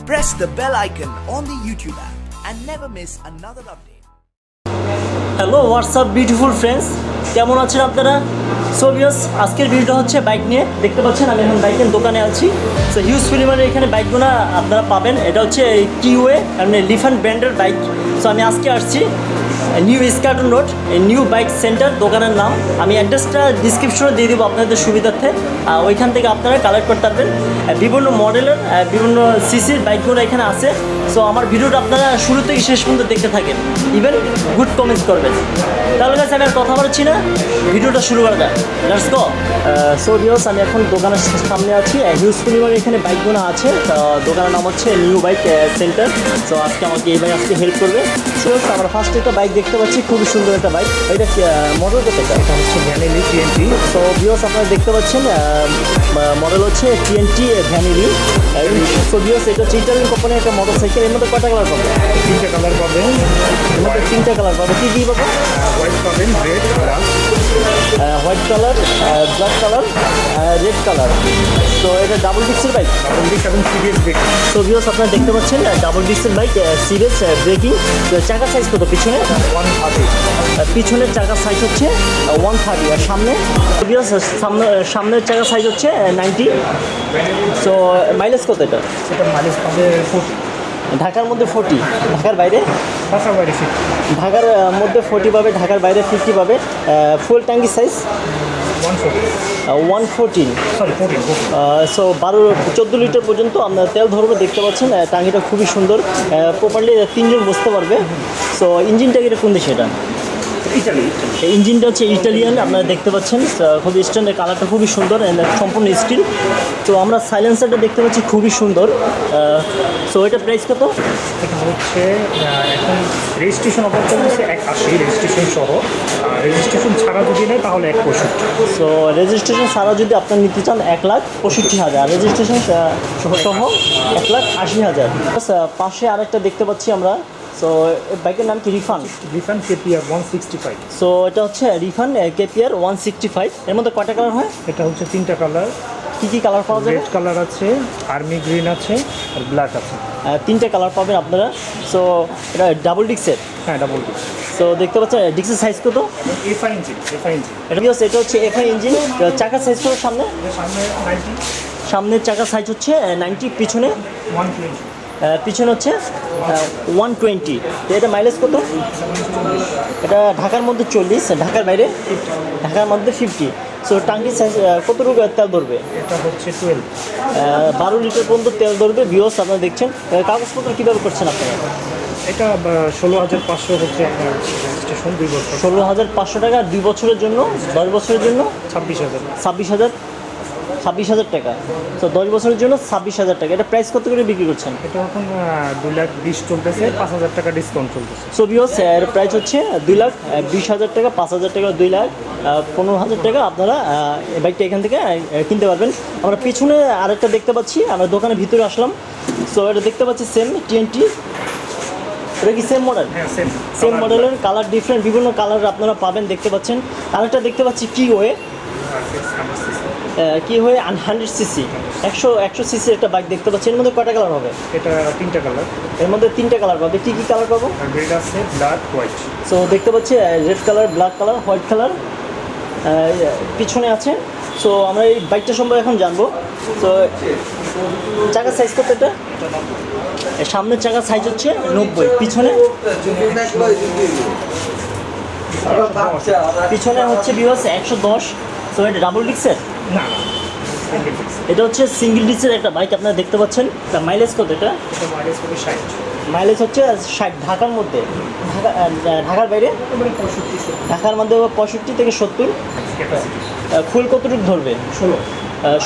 press the bell icon on the YouTube app and never miss another update. Hello WhatsApp beautiful friends, কেমন আছেন আপনারা? So viewers, আজকের ভিডিওটা হচ্ছে bike নিয়ে। দেখতে পাচ্ছেন আমি এখন বাইকের দোকানে আছি। সো হিউজ পরিমাণে এখানে বাইকগুলো আপনারা পাবেন। এটা হচ্ছে কিওয়ে লিফান ব্র্যান্ডের বাইক। সো আমি আজকে আসছি new Eskaton road, new bike centre দোকানের নাম। আমি অ্যাড্রেসটা ডিসক্রিপশনে দিয়ে দেবো আপনাদের সুবিধার্থে। ওইখান থেকে আপনারা কালেক্ট করতে পারবেন। বিভিন্ন মডেলের বিভিন্ন সিসির বাইকগুলো এখানে আছে। সো আমার ভিডিওটা আপনারা শুরু থেকে শেষ পর্যন্ত দেখতে থাকেন, ইভেন গুড কমেন্টস করবেন। তাহলে কাছে আমি আর কথা বলছি না, ভিডিওটা শুরু করা যায়। Let's go. সো ভিউয়ার্স, আমি এখন দোকানের সামনে আছি। হিউজ পরিমাণে এখানে বাইকগুলো আছে। দোকানের নাম হচ্ছে নিউ বাইক সেন্টার। সো আজকে আমাকে এই বাইক আজকে হেল্প করবে। সো আমরা ফার্স্ট একটা বাইক দেখতে পাচ্ছি, খুবই সুন্দর একটা বাইক। এটা মডেল কত? এটা হচ্ছে Benelli TNT। সো ভিউয়ার্স, আপনারা দেখতে পাচ্ছেন মডেল হচ্ছে TNT Benelli। সো ভিউয়ার্স, এটা হচ্ছে ইটালিয়ান কোম্পানির একটা মোটরসাইকেল। এর মধ্যে কয়টা কালার পাবে? তিনটে কালার পাবেন। এর মধ্যে তিনটা কালার পাবে। কী কী পাবে? হোয়াইট পাবেন, red, black. White colour, black colour, red colour. তো এটা ডাবল ডিস্কের বাইক, ডাবল ডিস্ক এবং সিরিয়াস ব্রেক। সো ভিউয়ার্স, আপনারা দেখতে পাচ্ছেন ডাবল ডিস্কের বাইক, সিরিয়াস ব্রেকিং। চাকার সাইজ কত? পিছনে 130। পিছনের চাকার সাইজ হচ্ছে 130, আর সামনে ভিউয়ার্স সামনের চাকার সাইজ হচ্ছে 90। সো মাইলেজ কত এটা? সেটা মাইলেজ পাবে 40। ঢাকার মধ্যে 40, ঢাকার বাইরে? ঢাকার বাইরে 50। ঢাকার মধ্যে 40 পাবে, ঢাকার বাইরে 50 পাবে। ফুল ট্যাঙ্কি সাইজ 114। সরি 14। সো 14 লিটার পর্যন্ত আমরা তেল ধরবো। দেখতে পাচ্ছেন টাঙ্কিটা খুবই সুন্দর, প্রপারলি তিনজন বসতে পারবে। সো ইঞ্জিনটা এটা কোন দেশে? এটা ইটালি। ইঞ্জিনটা হচ্ছে ইটালিয়ান। আপনারা দেখতে পাচ্ছেন খুবই স্ট্যান্ডার্ড, কালারটা খুবই সুন্দর, সম্পূর্ণ স্টিল। তো আমরা সাইলেন্সারটা দেখতে পাচ্ছি খুবই সুন্দর। সো এটা প্রাইস কত? এটা হচ্ছে এখন রেজিস্ট্রেশন অফার চলছে 180, রেজিস্ট্রেশন সহ। রেজিস্ট্রেশন ছাড়া যদি নেয় তাহলে 165। সো রেজিস্ট্রেশন ছাড়া যদি আপনারা নিতে চান 1,65,000, রেজিস্ট্রেশন সহ 1,80,000। পাশে আরেকটা দেখতে পাচ্ছি আমরা। সো বাইকের নাম কি? রিফান কেপিআর 165। সো এটা হচ্ছে রিফান কেপিআর 165। এর মধ্যে কয়টা কালার হয়? এটা হচ্ছে তিনটা কালার। কী কী কালার পাওয়া যাবে? রেড কালার আছে, আর্মি গ্রিন আছে, আর ব্ল্যাক আছে। তিনটে কালার পাবেন আপনারা। সো এটা ডাবল ডিক্সের? হ্যাঁ, ডাবল ডিস্ক। সো দেখতে পাচ্ছেন ডিক্সের সাইজ কত? FI engine. এটা হচ্ছে এফআই ইঞ্জিন। চাকার সাইজ কত? সামনে 90, সামনের চাকার সাইজ হচ্ছে 90, পিছনে 120, পিছনে হচ্ছে 120। তো এটা মাইলেজ কত? এটা ঢাকার মধ্যে 40, ঢাকার বাইরে? ঢাকার মধ্যে 50। সো টাঙ্কির সাইজ কতটুকু তেল ধরবে? এটা হচ্ছে 12 লিটার পর্যন্ত তেল ধরবে। ভিউয়ার্স, আপনারা দেখছেন। কাগজপত্র কীভাবে করছেন আপনারা? এটা 16,500 হচ্ছে আপনার রেজিস্ট্রেশন 2 বছর। 16,500 টাকা 2 বছরের জন্য। 10 বছরের জন্য 26,000 টাকা। তো 10 বছরের জন্য 26,000 টাকা। এটা প্রাইস কত করে বিক্রি করছেন? এটা এখন 2,20,000 চলতেছে, 5,000 টাকা ডিসকাউন্ট চলতেছে। সো ভিউয়ার্স, এর প্রাইস হচ্ছে 2,20,000 টাকা, 5,000 টাকা, 2,15,000 টাকা। আপনারা এই বাইকটা এখান থেকে কিনতে পারবেন। আমরা পিছনে আরেকটা দেখতে পাচ্ছি। আমরা দোকানের ভিতরে আসলাম। সো এটা দেখতে পাচ্ছি সেম TNT। এটা কি সেম মডেল? হ্যাঁ, সেম মডেলের, কালার ডিফারেন্ট, বিভিন্ন কালার আপনারা পাবেন। দেখতে পাচ্ছেন আরেকটা দেখতে পাচ্ছি কিওয়ে 100cc, 100 সিসির একটা বাইক দেখতে পাচ্ছি। এর মধ্যে কয়টা কালার হবে? এটা তিনটা কালার। এর মধ্যে তিনটা কালার পাবে। কী কী কালার পাবো? রেড আছে, ব্ল্যাক, হোয়াইট। সো দেখতে পাচ্ছি red colour, black colour, white colour পিছনে আছে। সো আমরা এই বাইকটা সম্পর্কে এখন জানবো। তো চাকার সাইজ কত? এটা সামনের চাকার সাইজ হচ্ছে 90, পিছনে হচ্ছে ভিউয়ার্স 110। সো এটা ডাবল ডিক্সের? না, এটা হচ্ছে সিঙ্গেল ডিক্সের একটা বাইক। আপনারা দেখতে পাচ্ছেন। মাইলেজ কত এটা? মাইলেজ হবে 60। মাইলেজ হচ্ছে 60 ঢাকার মধ্যে। ঢাকার বাইরে? 65। ঢাকার মধ্যে 65 থেকে 70। ফুল কতটুকু ধরবে?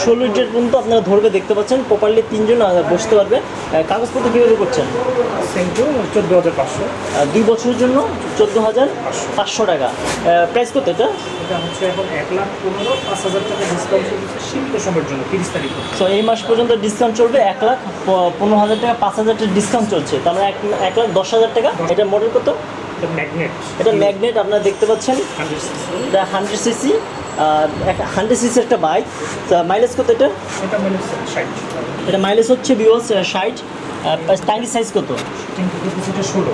16 লিটার পর্যন্ত আপনারা ধরবে। দেখতে পাচ্ছেন প্রপারলি তিনজন বসতে পারবে। কাগজপত্র কীভাবে করছেন? 14,500। 2 বছরের জন্য 14,500 টাকা। প্রাইস কত এটা? এটা হচ্ছে এখন 1,15,000, 5,000 টাকা ডিসকাউন্ট চলছে সীমিত সময়ের জন্য, 30 তারিখ। সো এই মাস পর্যন্ত ডিসকাউন্ট চলবে। 1,15,000 টাকা, 5,000 টাকা ডিসকাউন্ট চলছে। তো আমরা 1,10,000 টাকা। এটা মডেল কত? ম্যাগনেট। এটা ম্যাগনেট। আপনারা দেখতে পাচ্ছেন 100cc, 100cc একটা বাইক। মাইলেজ কত এটা? এটা মাইলেজ 60। এটা মাইলেজ হচ্ছে ভিউয়ার্স 60। টাঙ্কি সাইজ কত? ট্যাঙ্কি ক্যাপাসিটি 16।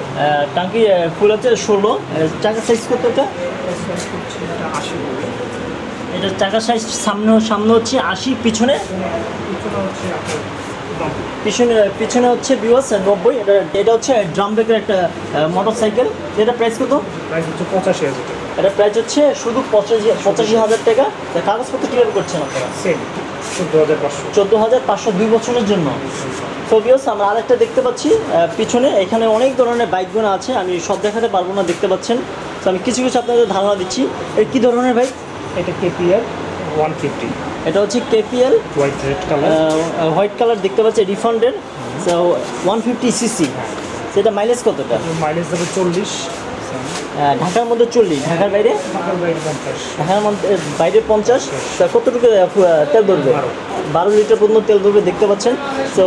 টাঙ্কি ফুল হচ্ছে 16। চাকার সাইজ কত এটা? এটা 80 হবে। এটা চাকার সাইজ সামনে হচ্ছে 80, পিছনে পিছনে হচ্ছে ভিউয়ার্স 90। এটা হচ্ছে ড্রাম ব্রেকের একটা মোটরসাইকেল। এটা প্রাইস কত? প্রাইস হচ্ছে 85,000 টাকা। এটা প্রাইস হচ্ছে শুধু 85,000 টাকা। কাগজপত্র ক্লিয়ার করছেন আপনারা? সেম 14,500। 14,500 2 বছরের জন্য। তো ভিউয়ার্স আমরা আরেকটা দেখতে পাচ্ছি পিছনে। এখানে অনেক ধরনের বাইকগুলো আছে, আমি সব দেখাতে পারবো না, দেখতে পাচ্ছেন। তো আমি কিছু আপনাদের ধারণা দিচ্ছি। এটা কী ধরনের বাইক? এটা কেপিআর 150। এটা হচ্ছে কেপিএল হোয়াইট কালার দেখতে পাচ্ছি, রিফান্ডের 150 সিসি। সেটা মাইলেজ কতটা? মাইলেজ দেবে 40। ঢাকার মধ্যে 40, ঢাকার বাইরে? ঢাকার মধ্যে বাইরে 50। কতটুকু তেল ধরবে? 12 লিটার পর্যন্ত তেল ধরবে, দেখতে পাচ্ছেন। তো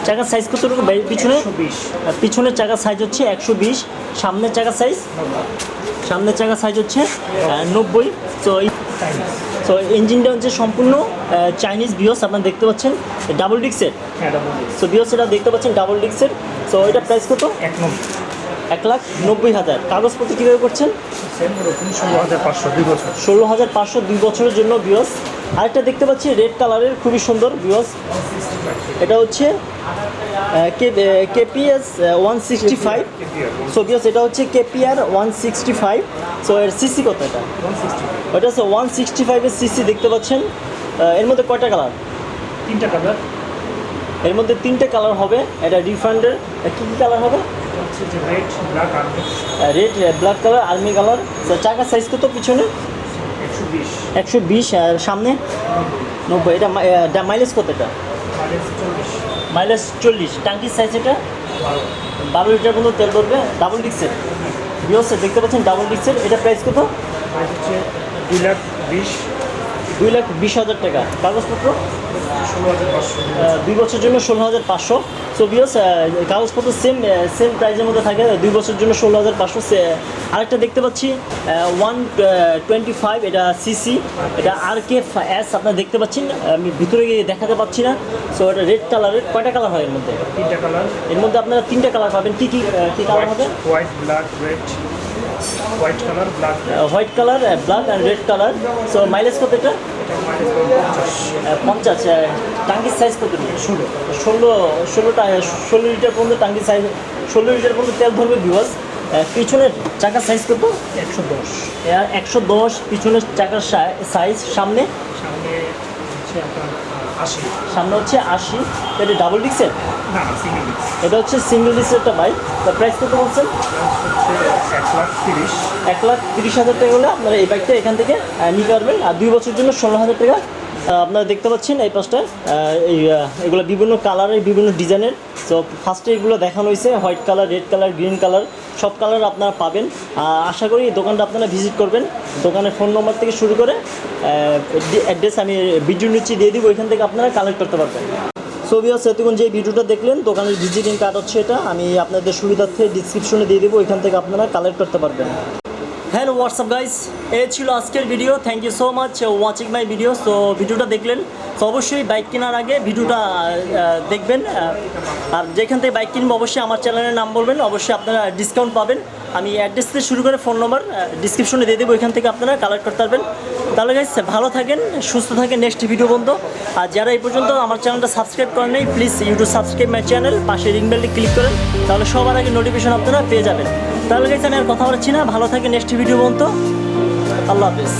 চাকার সাইজ কতটুকু পিছনে? পিছনের চাকার সাইজ হচ্ছে 120। সামনের চাকার সাইজ হচ্ছে 90। তো ইঞ্জিনটা হচ্ছে সম্পূর্ণ চাইনিজ ভিউয়ার্স, আপনারা দেখতে পাচ্ছেন। ডাবল ডিক্সের। সো ভিউয়ার্স এটা দেখতে পাচ্ছেন ডাবল ডিক্সের। সো এটা প্রাইস কত? 1,90,000। কাগজপত্র কীভাবে করছেন? 16,500 2 বছর। 16,500 2 বছরের জন্য ভিউয়ার্স। আরেকটা দেখতে পাচ্ছি রেড কালারের, খুবই সুন্দর ভিউয়ার্স। এটা হচ্ছে কেপিএস 165। সো ভিউয়ার্স এটা হচ্ছে কেপিআর 165। সো এর সিসি কত? এটা 160। ওটা হচ্ছে 165-এর সিসি, দেখতে পাচ্ছেন। এর মধ্যে কয়টা কালার? 3টা কালার। এর মধ্যে 3টে কালার হবে। এটা রিফান্ডের কী কী কালার হবে? Red, black colour, army colour. চাকার সাইজ কত পিছনে? 120। আর সামনে 90। এটা মাইলেজ কত? এটা মাইলেজ 40। টাঙ্কির সাইজ এটা 12 লিটার পর্যন্ত তেল ধরবে, ডাবল ডিক্সের ভিউয়ার্স দেখতে পাচ্ছেন, ডাবল ডিক্সের। এটা প্রাইস কত? হচ্ছে 2,20,000 টাকা। কাগজপত্র 16,500। 2 বছরের জন্য 16,500। সো ভিউয়ার্স কাগজপত্র সেম প্রাইসের মধ্যে থাকে, 2 বছরের জন্য 16,500। আরেকটা দেখতে পাচ্ছি 125, এটা সিসি, এটা RKS আপনারা দেখতে পাচ্ছেন। আমি ভিতরে গিয়ে দেখাতে পাচ্ছি না। সো এটা রেড কালারের। কয়টা কালার হয় এর মধ্যে? 3টা কালার। এর মধ্যে আপনারা 3টা কালার পাবেন। কী কালার হবে? White, black, red. White colour, black, white colour, black and red colour. So mileage কত? এটা 50। টাঙ্কির সাইজ কত? 16 লিটার পর্যন্ত টাঙ্কির সাইজ, 16 লিটার পর্যন্ত তেল ধরবে ভিউয়ার্স। পিছনের চাকার সাইজ কত? 110। 110 পিছনের চাকার সাইজ। সামনে হচ্ছে আপনার 80। সামনে হচ্ছে 80। এটা ডাবল ডিক্সের? না, সিঙ্গেল ডিস্ক। এটা হচ্ছে সিঙ্গেল ডিক্সের একটা বাইক। প্রাইস কত বলছেন? হচ্ছে 1,30,000। 1,30,000 টাকা হলে আপনারা এই বাইকটা এখান থেকে নিতে পারবেন। আর 2 বছরের জন্য 16,000 টাকা। আপনারা দেখতে পাচ্ছেন এই পাশটা এগুলো বিভিন্ন কালারের, বিভিন্ন ডিজাইনের। তো ফার্স্টে এগুলো দেখানো হয়েছে white colour, red colour, green colour, সব কালার আপনারা পাবেন। আশা করি এই দোকানটা আপনারা ভিজিট করবেন। দোকানের ফোন নম্বর থেকে শুরু করে অ্যাড্রেস আমি ভিডিও নিচে দিয়ে দিব, ওইখান থেকে আপনারা কালেক্ট করতে পারবেন। সো ভিউয়ার্স এতক্ষণ যে ভিডিওটা দেখলেন, দোকানের ভিজিটিং কার্ড হচ্ছে এটা, আমি আপনাদের সুবিধার্থে ডিসক্রিপশনে দিয়ে দেবো, ওইখান থেকে আপনারা কালেক্ট করতে পারবেন। হ্যালো হোয়াটসঅ্যাপ গাইস, এই ছিল আজকের video. Thank you so much watching my video. So ভিডিওটা দেখলেন, তো অবশ্যই বাইক কেনার আগে ভিডিওটা দেখবেন। আর যেখান থেকে বাইক কিনবো অবশ্যই আমার চ্যানেলের নাম বলবেন, অবশ্যই আপনারা ডিসকাউন্ট পাবেন। আমি অ্যাড্রেস থেকে শুরু করে ফোন নম্বর ডিসক্রিপশনে দিয়ে দেবো, ওইখান থেকে আপনারা কালেক্ট করতে পারবেন। তাহলে গাইস ভালো থাকেন, সুস্থ থাকেন, নেক্সট ভিডিও পর্যন্ত। আর যারা এই পর্যন্ত আমার চ্যানেলটা সাবস্ক্রাইব করেন নাই, please YouTube subscribe my channel, পাশে রিং বেলটি ক্লিক করেন, তাহলে সবার আগে নোটিফিকেশন আপনারা পেয়ে যাবেন। তাহলে গাইস আমি আর কথা বলছি না, ভালো থাকেন, নেক্সট ভিডিও পর্যন্ত। আল্লাহ হাফেজ।